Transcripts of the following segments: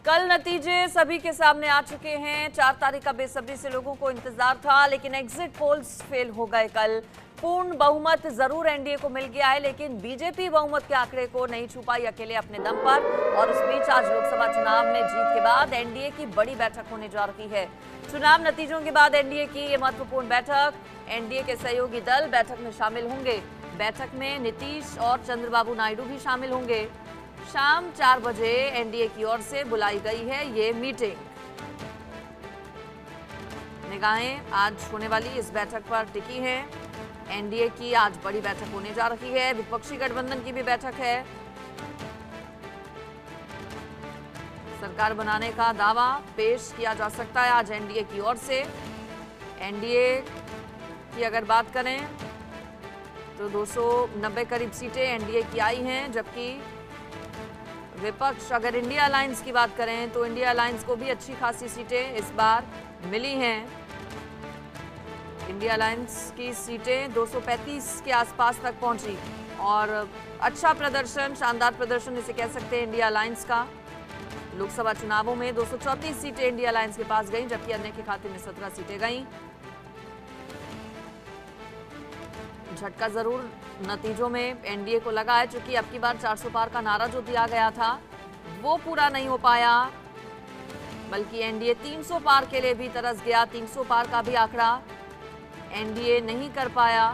कल नतीजे सभी के सामने आ चुके हैं। 4 तारीख का बेसब्री से लोगों को इंतजार था, लेकिन एग्जिट पोल्स फेल हो गए। कल पूर्ण बहुमत जरूर एनडीए को मिल गया है, लेकिन बीजेपी बहुमत के आंकड़े को नहीं छू पाई अकेले अपने दम पर। और उस बीच आज लोकसभा चुनाव में जीत के बाद एनडीए की बड़ी बैठक होने जा रही है। चुनाव नतीजों के बाद एनडीए की ये महत्वपूर्ण बैठक, एनडीए के सहयोगी दल बैठक में शामिल होंगे। बैठक में नीतीश और चंद्रबाबू नायडू भी शामिल होंगे। शाम 4 बजे एनडीए की ओर से बुलाई गई है ये मीटिंग। निगाहें आज होने वाली इस बैठक पर टिकी हैं। एनडीए की आज बड़ी बैठक होने जा रही है। विपक्षी गठबंधन की भी बैठक है। सरकार बनाने का दावा पेश किया जा सकता है आज एनडीए की ओर से। एनडीए की अगर बात करें तो 290 करीब सीटें एनडीए की आई हैं, जबकि विपक्ष अगर इंडिया अलायंस की बात करें तो इंडिया अलायंस को भी अच्छी खासी सीटें इस बार मिली हैं। इंडिया अलायंस की सीटें 235 के आसपास तक पहुंची और अच्छा प्रदर्शन, शानदार प्रदर्शन इसे कह सकते हैं इंडिया अलायंस का। लोकसभा चुनावों में 234 सीटें इंडिया अलायंस के पास गईं, जबकि अन्य के खाते में 17 सीटें गईं। झटका जरूर नतीजों में एनडीए को लगा है, क्योंकि अब की बार 400 पार का नारा जो दिया गया था वो पूरा नहीं हो पाया, बल्कि एनडीए 300 पार के लिए भी तरस गया। 300 पार का भी आंकड़ा एनडीए नहीं कर पाया।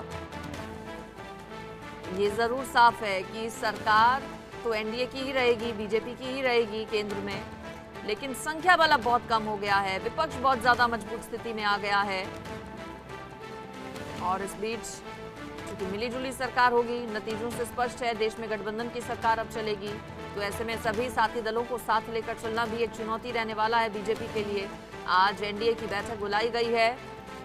ये जरूर साफ है कि सरकार तो एनडीए की ही रहेगी, बीजेपी की ही रहेगी केंद्र में, लेकिन संख्या बल अब बहुत कम हो गया है। विपक्ष बहुत ज्यादा मजबूत स्थिति में आ गया है और इस बीच क्योंकि मिलीजुली सरकार होगी, नतीजों से स्पष्ट है देश में गठबंधन की सरकार अब चलेगी। तो ऐसे में सभी साथी दलों को साथ लेकर चलना भी एक चुनौती रहने वाला है बीजेपी के लिए। आज एनडीए की बैठक बुलाई गई है।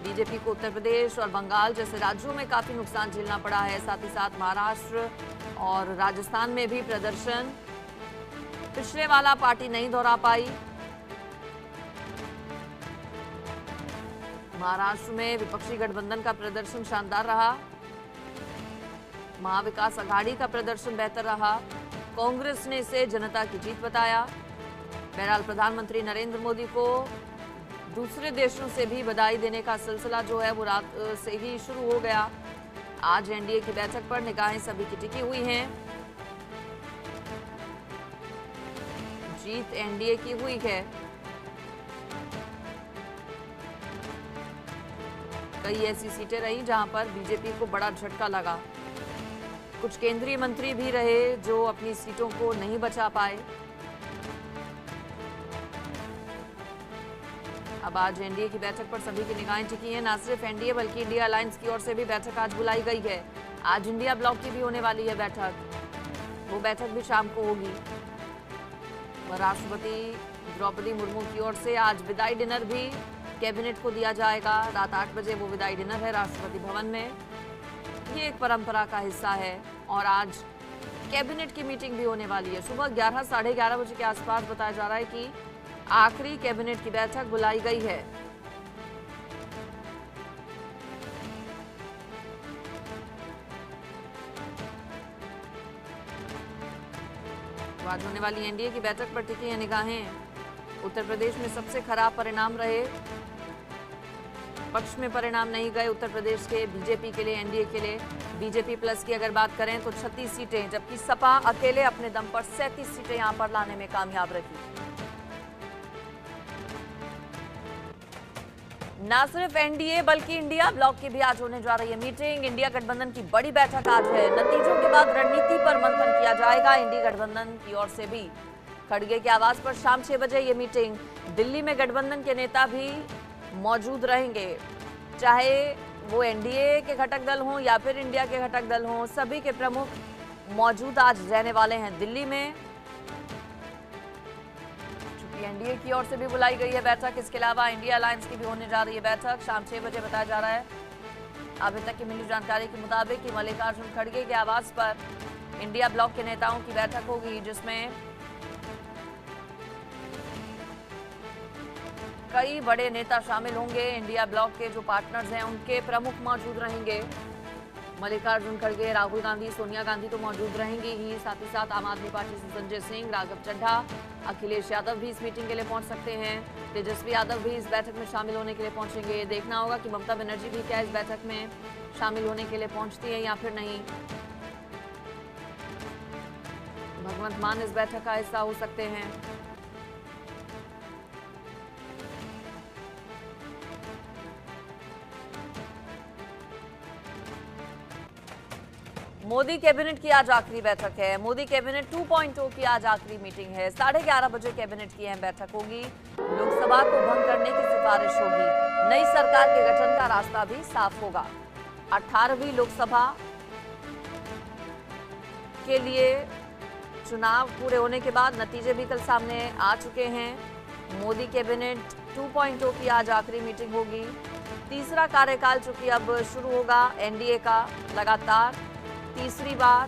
बीजेपी को उत्तर प्रदेश और बंगाल जैसे राज्यों में काफी नुकसान झेलना पड़ा है। साथ ही साथ महाराष्ट्र और राजस्थान में भी प्रदर्शन पिछले वाला पार्टी नहीं दोहरा पाई। महाराष्ट्र में विपक्षी गठबंधन का प्रदर्शन शानदार रहा। महाविकास आघाड़ी का प्रदर्शन बेहतर रहा। कांग्रेस ने इसे जनता की जीत बताया। बहरहाल प्रधानमंत्री नरेंद्र मोदी को दूसरे देशों से भी बधाई देने का सिलसिला जो है वो रात से ही शुरू हो गया। आज एनडीए की बैठक पर निगाहें सभी की टिकी हुई हैं। जीत एनडीए की हुई है। कई ऐसी सीटें रही जहां पर बीजेपी को बड़ा झटका लगा। कुछ केंद्रीय मंत्री भी रहे जो अपनी सीटों को नहीं बचा पाए। अब आज एनडीए की बैठक पर सभी की निगाहें टिकी हैं। न सिर्फ एनडीए बल्कि इंडिया अलायंस की ओर से भी बैठक आज बुलाई गई है। आज इंडिया ब्लॉक की भी होने वाली है बैठक। वो बैठक भी शाम को होगी। राष्ट्रपति द्रौपदी मुर्मू की ओर से आज विदाई डिनर भी कैबिनेट को दिया जाएगा। रात 8 बजे वो विदाई डिनर है राष्ट्रपति भवन में। ये एक परंपरा का हिस्सा है और आज कैबिनेट की मीटिंग भी होने वाली है। सुबह 11 साढ़े 11 बजे के आसपास बताया जा रहा है कि आखिरी कैबिनेट की बैठक बुलाई गई है। तो आज होने वाली एनडीए की बैठक पर टिकी हैं निगाहें। उत्तर प्रदेश में सबसे खराब परिणाम रहे, पक्ष में परिणाम नहीं गए उत्तर प्रदेश के बीजेपी के लिए, एनडीए के लिए। बीजेपी प्लस की अगर बात करें तो 36 सीटें, जबकि सपा अकेले अपने दम पर 37 सीटें यहां पर लाने में कामयाब रही। न सिर्फ एनडीए बल्कि इंडिया ब्लॉक की भी आज होने जा रही है मीटिंग। इंडिया गठबंधन की बड़ी बैठक आज है। नतीजों के बाद रणनीति पर मंथन किया जाएगा इंडिया गठबंधन की ओर से भी। खड़गे के आवास पर शाम 6 बजे ये मीटिंग। दिल्ली में गठबंधन के नेता भी मौजूद रहेंगे, चाहे वो एनडीए के घटक दल हों या फिर इंडिया के घटक दल हों। सभी के प्रमुख मौजूद आज रहने वाले हैं दिल्ली में। चूंकि एनडीए की ओर से भी बुलाई गई है बैठक, इसके अलावा इंडिया अलायंस की भी होने जा रही है बैठक। शाम 6 बजे बताया जा रहा है। अभी तक की मिली जानकारी के मुताबिक कि मल्लिकार्जुन खड़गे के आवास पर इंडिया ब्लॉक के नेताओं की बैठक होगी, जिसमें कई बड़े नेता शामिल होंगे। इंडिया ब्लॉक के जो पार्टनर्स हैं उनके प्रमुख मौजूद रहेंगे। मल्लिकार्जुन खड़गे, राहुल गांधी, सोनिया गांधी तो मौजूद रहेंगी ही। साथ ही साथ आम आदमी पार्टी से संजय सिंह, राघव चड्ढा, अखिलेश यादव भी इस मीटिंग के लिए पहुंच सकते हैं। तेजस्वी यादव भी इस बैठक में शामिल होने के लिए पहुंचेंगे। देखना होगा कि ममता बनर्जी भी क्या इस बैठक में शामिल होने के लिए पहुंचती है या फिर नहीं। भगवंत मान इस बैठक का हिस्सा हो सकते हैं। मोदी कैबिनेट की आज आखिरी बैठक है। मोदी कैबिनेट 2.0 की आज आखिरी मीटिंग है। 11:30 बजे कैबिनेट की अहम बैठक होगी। लोकसभा को भंग करने की सिफारिश होगी। नई सरकार के गठन का रास्ता भी साफ होगा। 18वीं लोकसभा के लिए चुनाव पूरे होने के बाद नतीजे भी कल सामने आ चुके हैं। मोदी कैबिनेट 2.0 की आज आखिरी मीटिंग होगी। तीसरा कार्यकाल चूंकि अब शुरू होगा एनडीए का, लगातार तीसरी बार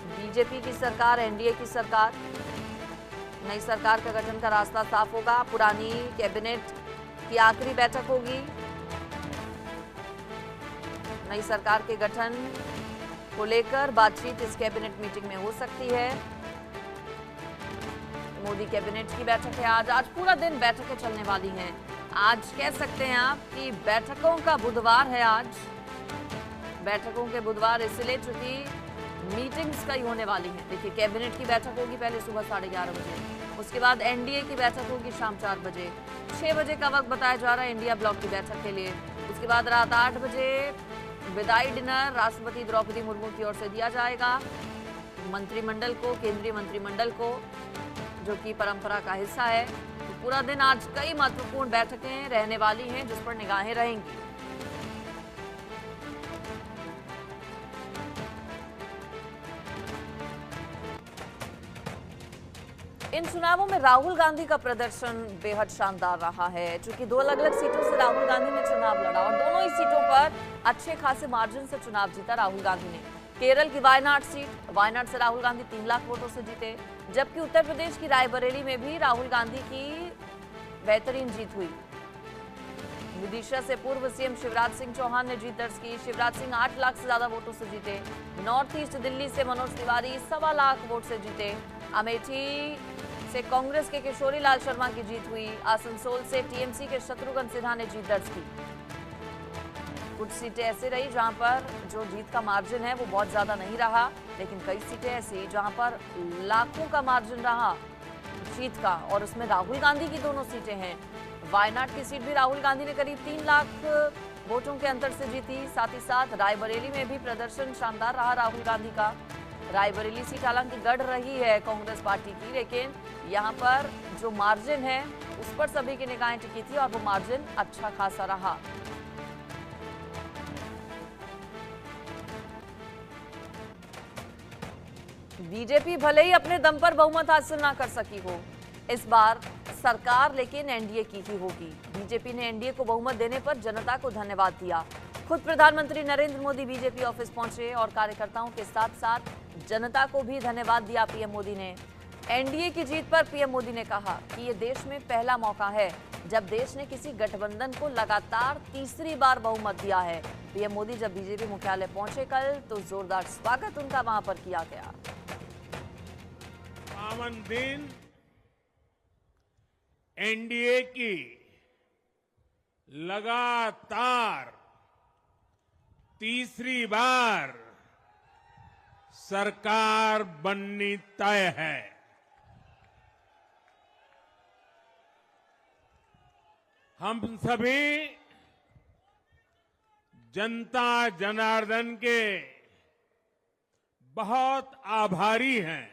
बीजेपी की सरकार, एनडीए की सरकार, नई सरकार का गठन का रास्ता साफ होगा। पुरानी कैबिनेट की आखिरी बैठक होगी। नई सरकार के गठन को लेकर बातचीत इस कैबिनेट मीटिंग में हो सकती है। मोदी कैबिनेट की बैठक है आज पूरा दिन बैठकें चलने वाली हैं। आज कह सकते हैं आप कि बैठकों का बुधवार है आज। बैठकों के बुधवार इसलिए चूंकि मीटिंग्स कई होने वाली हैं। देखिए, कैबिनेट की बैठक होगी पहले सुबह 11:30 बजे, उसके बाद एनडीए की बैठक होगी शाम 4 बजे। 6 बजे का वक्त बताया जा रहा है इंडिया ब्लॉक की बैठक के लिए। उसके बाद रात 8 बजे विदाई डिनर राष्ट्रपति द्रौपदी मुर्मू की ओर से दिया जाएगा मंत्रिमंडल को, केंद्रीय मंत्रिमंडल को, जो कि परंपरा का हिस्सा है। तो पूरा दिन आज कई महत्वपूर्ण बैठकें रहने वाली हैं जिस पर निगाहें रहेंगी। इन चुनावों में राहुल गांधी का प्रदर्शन बेहद शानदार रहा है। चूंकि 2 अलग-अलग सीटों से राहुल गांधी ने चुनाव लड़ा और दोनों ही सीटों पर अच्छे खासे मार्जिन से चुनाव जीता राहुल गांधी ने। केरल की वायनाड सीट, वायनाड से राहुल गांधी 3 लाख वोटों से जीते, जबकि उत्तर प्रदेश की रायबरेली में भी राहुल गांधी की बेहतरीन जीत हुई। विदिशा से पूर्व सीएम शिवराज सिंह चौहान ने जीत दर्ज की। शिवराज सिंह 8 लाख से ज्यादा वोटों से जीते। नॉर्थ ईस्ट दिल्ली से मनोज तिवारी 1.25 लाख वोट से जीते। अमेठी से कांग्रेस के किशोरी लाल शर्मा की जीत हुई। आसनसोल से टीएमसी के शत्रुघ्न सिन्हा ने जीत दर्ज की। कुछ सीटें ऐसे रही जहां पर जो जीत का मार्जिन है वो बहुत ज्यादा नहीं रहा, लेकिन कई सीटें ऐसी जहां पर लाखों का मार्जिन रहा जीत का, और उसमें राहुल गांधी की दोनों सीटें हैं। वायनाड की सीट भी राहुल गांधी ने करीब 3 लाख वोटों के अंतर से जीती। साथ ही साथ रायबरेली में भी प्रदर्शन शानदार रहा राहुल गांधी का। रायबरेली सीट हालांकि गढ़ रही है कांग्रेस पार्टी की, लेकिन यहां पर जो मार्जिन है उस पर सभी की निगाहें टिकी थी और वो मार्जिन अच्छा खासा रहा। बीजेपी भले ही अपने दम पर बहुमत हासिल ना कर सकी हो, इस बार सरकार लेकिन एनडीए की ही होगी। बीजेपी ने एनडीए को बहुमत देने पर जनता को धन्यवाद दिया। खुद प्रधानमंत्री नरेंद्र मोदी बीजेपी ऑफिस पहुंचे और कार्यकर्ताओं के साथ साथ जनता को भी धन्यवाद दिया पीएम मोदी ने। एनडीए की जीत पर पीएम मोदी ने कहा कि ये देश में पहला मौका है जब देश ने किसी गठबंधन को लगातार तीसरी बार बहुमत दिया है। पीएम मोदी जब बीजेपी मुख्यालय पहुंचे कल, तो जोरदार स्वागत उनका वहां पर किया गया। पावन दिन एनडीए की लगातार तीसरी बार सरकार बननी तय है। हम सभी जनता जनार्दन के बहुत आभारी हैं।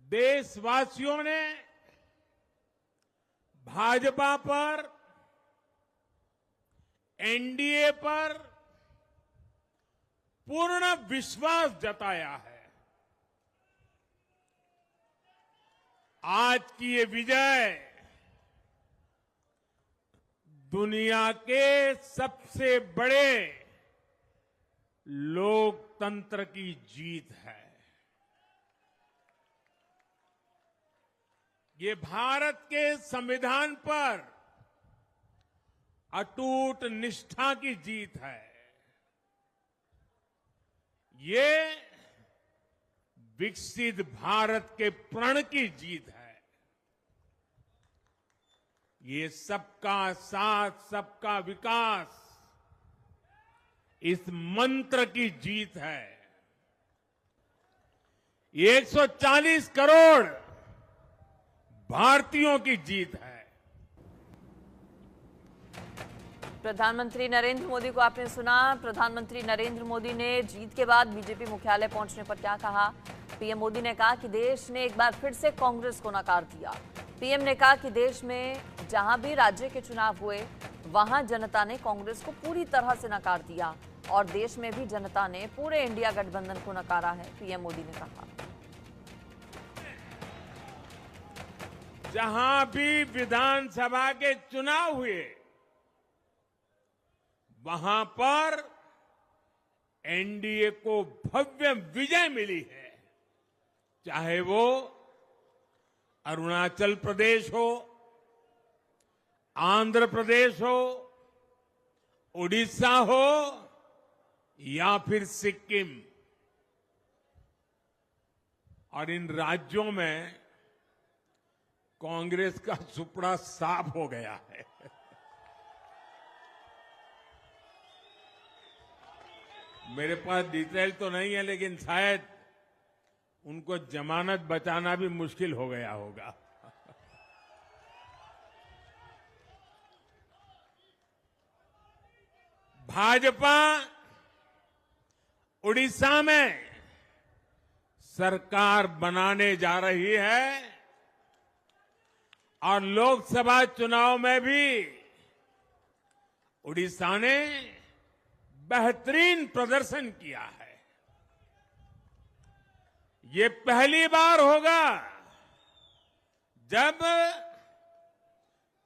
देशवासियों ने भाजपा पर, एनडीए पर पूर्ण विश्वास जताया है। आज की ये विजय दुनिया के सबसे बड़े लोकतंत्र की जीत है। ये भारत के संविधान पर अटूट निष्ठा की जीत है। ये विकसित भारत के प्रण की जीत है। ये सबका साथ सबका विकास इस मंत्र की जीत है। ये 140 करोड़ भारतीयों की जीत है। प्रधानमंत्री नरेंद्र मोदी को आपने सुना। प्रधानमंत्री नरेंद्र मोदी ने जीत के बाद बीजेपी मुख्यालय पहुंचने पर क्या कहा। पीएम मोदी ने कहा कि देश ने एक बार फिर से कांग्रेस को नकार दिया। पीएम ने कहा कि देश में जहां भी राज्य के चुनाव हुए वहां जनता ने कांग्रेस को पूरी तरह से नकार दिया और देश में भी जनता ने पूरे इंडिया गठबंधन को नकारा है। पीएम मोदी ने कहा, जहां भी विधानसभा के चुनाव हुए वहां पर एनडीए को भव्य विजय मिली है। चाहे वो अरुणाचल प्रदेश हो, आंध्र प्रदेश हो, उड़ीसा हो या फिर सिक्किम। और इन राज्यों में कांग्रेस का सुपड़ा साफ हो गया है। मेरे पास डिटेल तो नहीं है, लेकिन शायद उनको जमानत बचाना भी मुश्किल हो गया होगा। भाजपा उड़ीसा में सरकार बनाने जा रही है और लोकसभा चुनाव में भी उड़ीसा ने बेहतरीन प्रदर्शन किया है। ये पहली बार होगा जब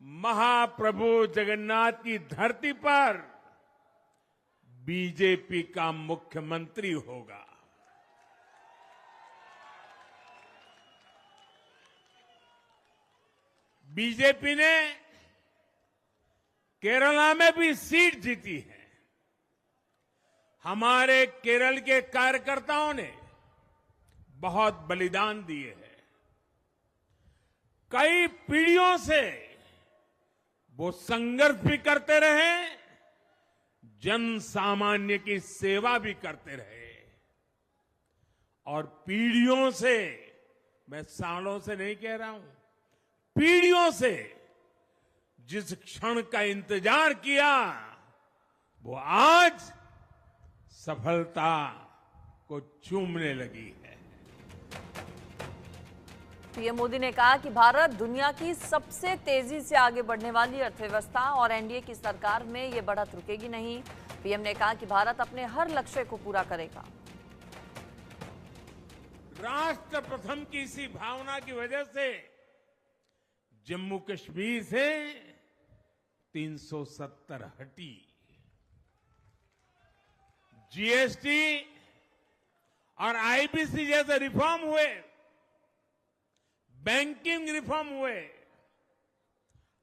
महाप्रभु जगन्नाथ की धरती पर बीजेपी का मुख्यमंत्री होगा। बीजेपी ने केरला में भी सीट जीती है। हमारे केरल के कार्यकर्ताओं ने बहुत बलिदान दिए हैं। कई पीढ़ियों से वो संघर्ष भी करते रहे, जन सामान्य की सेवा भी करते रहे और पीढ़ियों से, मैं सालों से नहीं कह रहा हूं, पीढ़ियों से जिस क्षण का इंतजार किया वो आज सफलता को चूमने लगी है। पीएम मोदी ने कहा कि भारत दुनिया की सबसे तेजी से आगे बढ़ने वाली अर्थव्यवस्था और एनडीए की सरकार में ये बढ़त रुकेगी नहीं। पीएम ने कहा कि भारत अपने हर लक्ष्य को पूरा करेगा। राष्ट्र प्रथम की इसी भावना की वजह से जम्मू कश्मीर से 370 हटी। जीएसटी और आईबीसी जैसे रिफॉर्म हुए, बैंकिंग रिफॉर्म हुए।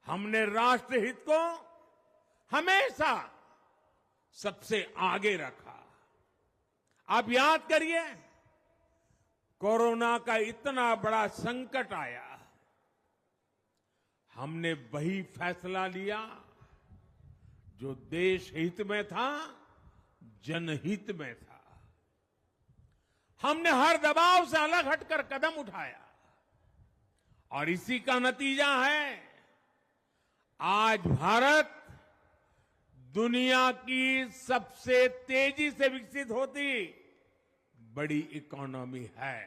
हमने राष्ट्रहित को हमेशा सबसे आगे रखा। आप याद करिए, कोरोना का इतना बड़ा संकट आया, हमने वही फैसला लिया जो देश हित में था, जनहित में था। हमने हर दबाव से अलग हटकर कदम उठाया और इसी का नतीजा है आज भारत दुनिया की सबसे तेजी से विकसित होती बड़ी इकोनॉमी है।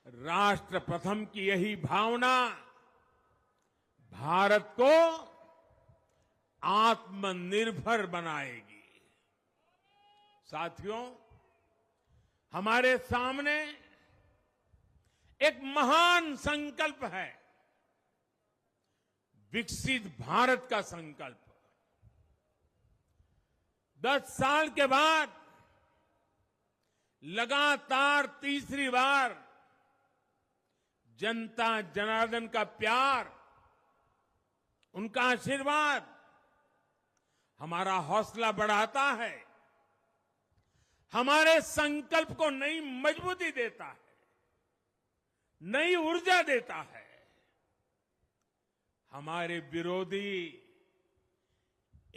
राष्ट्र प्रथम की यही भावना भारत को आत्मनिर्भर बनाएगी। साथियों, हमारे सामने एक महान संकल्प है, विकसित भारत का संकल्प। 10 साल के बाद लगातार तीसरी बार जनता जनार्दन का प्यार, उनका आशीर्वाद हमारा हौसला बढ़ाता है, हमारे संकल्प को नई मजबूती देता है, नई ऊर्जा देता है। हमारे विरोधी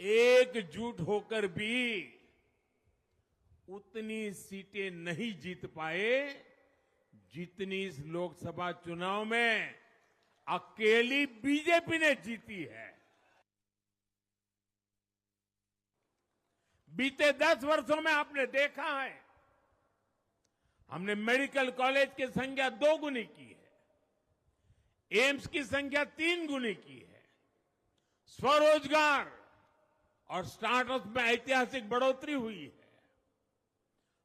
एकजुट होकर भी उतनी सीटें नहीं जीत पाए जितनी इस लोकसभा चुनाव में अकेली बीजेपी ने जीती है। बीते 10 वर्षों में आपने देखा है, हमने मेडिकल कॉलेज की संख्या 2 गुनी की है, एम्स की संख्या 3 गुनी की है, स्वरोजगार और स्टार्टअप में ऐतिहासिक बढ़ोतरी हुई है।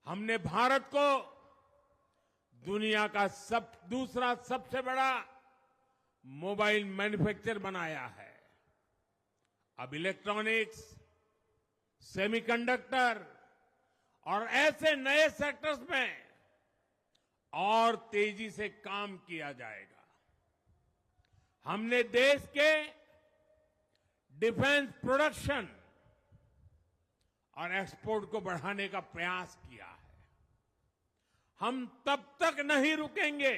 हमने भारत को दुनिया का दूसरा सबसे बड़ा मोबाइल मैन्युफैक्चर बनाया है। अब इलेक्ट्रॉनिक्स, सेमीकंडक्टर और ऐसे नए सेक्टर्स में और तेजी से काम किया जाएगा। हमने देश के डिफेंस प्रोडक्शन और एक्सपोर्ट को बढ़ाने का प्रयास किया है। हम तब तक नहीं रुकेंगे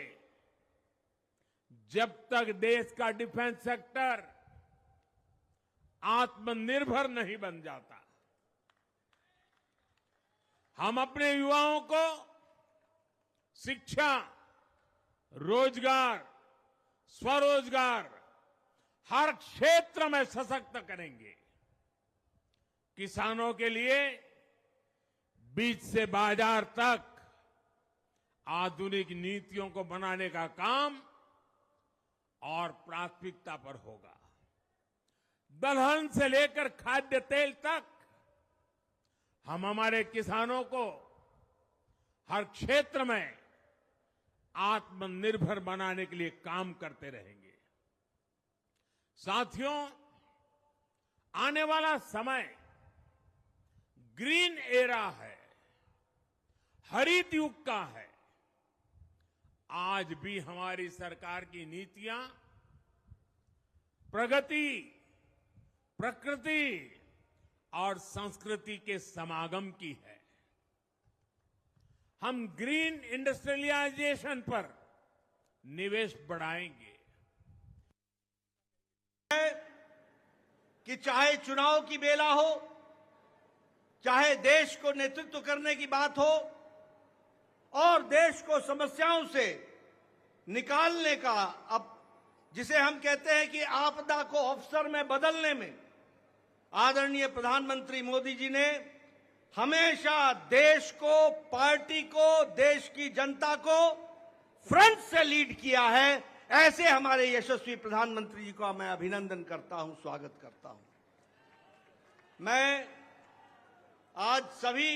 जब तक देश का डिफेंस सेक्टर आत्मनिर्भर नहीं बन जाता। हम अपने युवाओं को शिक्षा, रोजगार, स्वरोजगार हर क्षेत्र में सशक्त करेंगे। किसानों के लिए बीज से बाजार तक आधुनिक नीतियों को बनाने का काम और प्राथमिकता पर होगा। दलहन से लेकर खाद्य तेल तक हम हमारे किसानों को हर क्षेत्र में आत्मनिर्भर बनाने के लिए काम करते रहेंगे। साथियों, आने वाला समय ग्रीन एरा है, हरित युग का है। आज भी हमारी सरकार की नीतियां प्रगति, प्रकृति और संस्कृति के समागम की है। हम ग्रीन इंडस्ट्रियलाइजेशन पर निवेश बढ़ाएंगे। कि चाहे चुनाव की बेला हो, चाहे देश को नेतृत्व करने की बात हो और देश को समस्याओं से निकालने का, अब जिसे हम कहते हैं कि आपदा को अवसर में बदलने में आदरणीय प्रधानमंत्री मोदी जी ने हमेशा देश को, पार्टी को, देश की जनता को फ्रंट से लीड किया है। ऐसे हमारे यशस्वी प्रधानमंत्री जी का मैं अभिनंदन करता हूं, स्वागत करता हूं। मैं आज सभी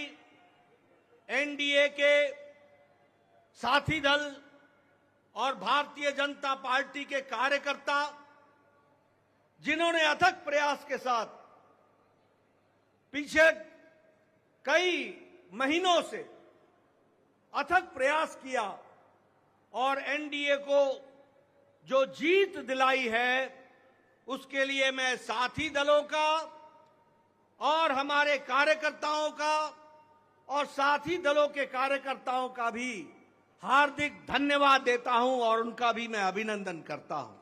एनडीए के साथी दल और भारतीय जनता पार्टी के कार्यकर्ता, जिन्होंने अथक प्रयास के साथ पीछे कई महीनों से अथक प्रयास किया और एनडीए को जो जीत दिलाई है, उसके लिए मैं साथी दलों का और हमारे कार्यकर्ताओं का और साथी दलों के कार्यकर्ताओं का भी हार्दिक धन्यवाद देता हूं और उनका भी मैं अभिनंदन करता हूं।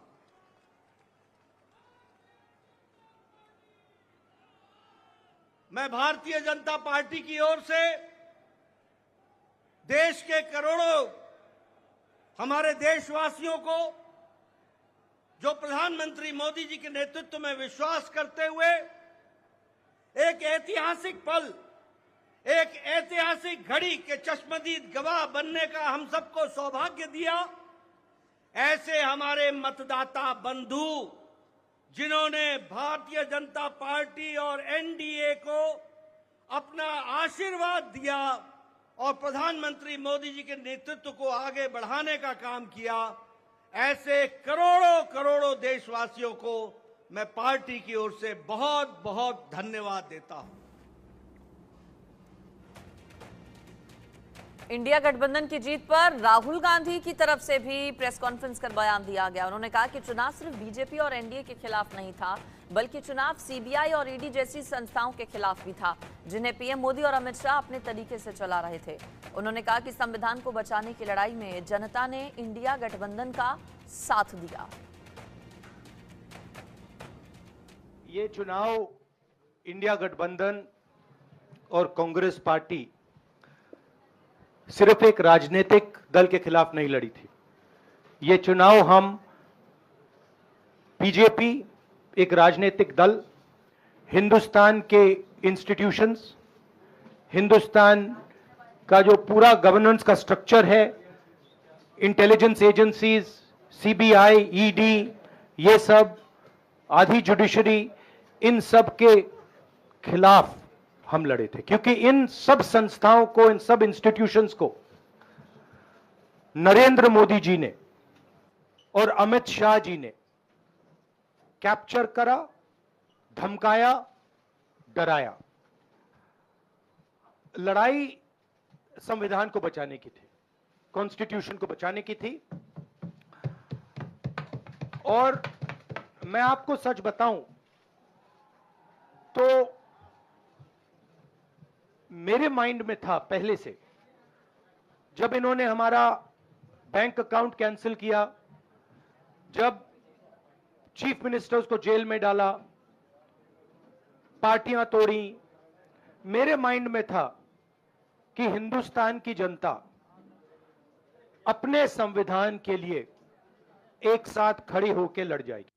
मैं भारतीय जनता पार्टी की ओर से देश के करोड़ों हमारे देशवासियों को, जो प्रधानमंत्री मोदी जी के नेतृत्व में विश्वास करते हुए एक ऐतिहासिक पल, एक ऐतिहासिक घड़ी के चश्मदीद गवाह बनने का हम सबको सौभाग्य दिया, ऐसे हमारे मतदाता बंधु, जिन्होंने भारतीय जनता पार्टी और एनडीए को अपना आशीर्वाद दिया और प्रधानमंत्री मोदी जी के नेतृत्व को आगे बढ़ाने का काम किया, ऐसे करोड़ों करोड़ों देशवासियों को मैं पार्टी की ओर से बहुत बहुत धन्यवाद देता हूं। इंडिया गठबंधन की जीत पर राहुल गांधी की तरफ से भी प्रेस कॉन्फ्रेंस कर बयान दिया गया। उन्होंने कहा कि चुनाव सिर्फ बीजेपी और एनडीए के खिलाफ नहीं था, बल्कि चुनाव सीबीआई और ईडी जैसी संस्थाओं के खिलाफ भी था, जिन्हें पीएम मोदी और अमित शाह अपने तरीके से चला रहे थे। उन्होंने कहा कि संविधान को बचाने की लड़ाई में जनता ने इंडिया गठबंधन का साथ दिया। ये चुनाव इंडिया गठबंधन और कांग्रेस पार्टी सिर्फ एक राजनीतिक दल के खिलाफ नहीं लड़ी थी। ये चुनाव हम बीजेपी, एक राजनीतिक दल, हिंदुस्तान के इंस्टीट्यूशंस, हिंदुस्तान का जो पूरा गवर्नेंस का स्ट्रक्चर है, इंटेलिजेंस एजेंसीज, सीबीआई, ईडी, ये सब, आधी जुडिशरी, इन सब के खिलाफ हम लड़े थे, क्योंकि इन सब संस्थाओं को, इन सब इंस्टीट्यूशंस को नरेंद्र मोदी जी ने और अमित शाह जी ने कैप्चर करा, धमकाया, डराया। लड़ाई संविधान को बचाने की थी, कॉन्स्टिट्यूशन को बचाने की थी। और मैं आपको सच बताऊं तो मेरे माइंड में था पहले से, जब इन्होंने हमारा बैंक अकाउंट कैंसिल किया, जब चीफ मिनिस्टर्स को जेल में डाला, पार्टियां तोड़ी, मेरे माइंड में था कि हिंदुस्तान की जनता अपने संविधान के लिए एक साथ खड़ी होकर लड़ जाएगी।